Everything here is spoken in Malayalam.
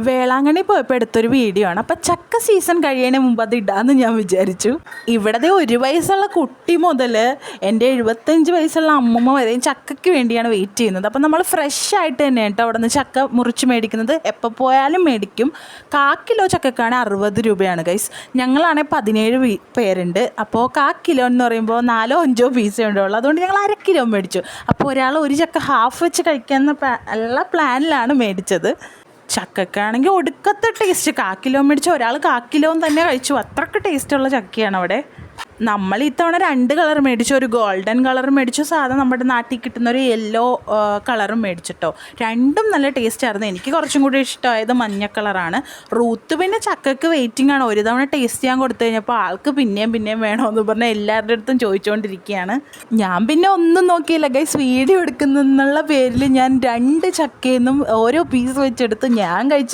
വേളാങ്കണ്ണി പോയപ്പോൾ എടുത്തൊരു വീഡിയോ ആണ്. അപ്പോൾ ചക്ക സീസൺ കഴിയണേ മുമ്പ് അത് ഇടാമെന്ന് ഞാൻ വിചാരിച്ചു. ഇവിടത്തെ 1 വയസ്സുള്ള കുട്ടി മുതൽ എൻ്റെ 75 വയസ്സുള്ള അമ്മമ്മ വരെയും ചക്കയ്ക്ക് വേണ്ടിയാണ് വെയിറ്റ് ചെയ്യുന്നത്. അപ്പോൾ നമ്മൾ ഫ്രഷ് ആയിട്ട് തന്നെ കേട്ടോ അവിടെ നിന്ന് ചക്ക മുറിച്ച് മേടിക്കുന്നത്. എപ്പോൾ പോയാലും മേടിക്കും. 1/4 കിലോ ചക്കക്കാണ് 60 രൂപയാണ് ഗൈസ്. ഞങ്ങളാണെങ്കിൽ 17 പേരുണ്ട്. അപ്പോൾ 1/4 കിലോ എന്ന് പറയുമ്പോൾ 4-5 പീസേ ഉണ്ടാവുള്ളൂ. അതുകൊണ്ട് ഞങ്ങൾ 1/2 കിലോ മേടിച്ചു. അപ്പോൾ ഒരാൾ ഒരു ചക്ക ഹാഫ് വെച്ച് കഴിക്കാമെന്ന പ്ലാനിലാണ് മേടിച്ചത്. ചക്കക്കാണെങ്കിൽ ഒടുക്കത്തെ ടേസ്റ്റ്. 1/4 കിലോ മേടിച്ച് ഒരാൾ 1/4 കിലോ തന്നെ കഴിച്ചു. അത്രയ്ക്ക് ടേസ്റ്റുള്ള ചക്കയാണ് അവിടെ. നമ്മൾ ഇത്തവണ 2 കളർ മേടിച്ചു. ഒരു ഗോൾഡൻ കളർ മേടിച്ചു, സാധാരണ നമ്മുടെ നാട്ടിൽ കിട്ടുന്ന ഒരു യെല്ലോ കളറും മേടിച്ചിട്ടോ. രണ്ടും നല്ല ടേസ്റ്റായിരുന്നു. എനിക്ക് കുറച്ചും കൂടി ഇഷ്ടമായത് മഞ്ഞ കളറാണ്. റൂത്ത് പിന്നെ ചക്കക്ക് വെയിറ്റിംഗ് ആണ്. ഒരു തവണ ടേസ്റ്റ് ചെയ്യാൻ കൊടുത്തു കഴിഞ്ഞപ്പോൾ ആൾക്ക് പിന്നെയും വേണമെന്ന് പറഞ്ഞാൽ എല്ലാവരുടെ അടുത്തും ചോദിച്ചുകൊണ്ടിരിക്കുകയാണ്. ഞാൻ പിന്നെ ഒന്നും നോക്കിയില്ല ഗൈസ്. വീഡിയോ എടുക്കുന്നുള്ള പേരിൽ ഞാൻ 2 ചക്കയിൽ നിന്നും ഓരോ പീസ് വെച്ചെടുത്ത് ഞാൻ കഴിച്ചു.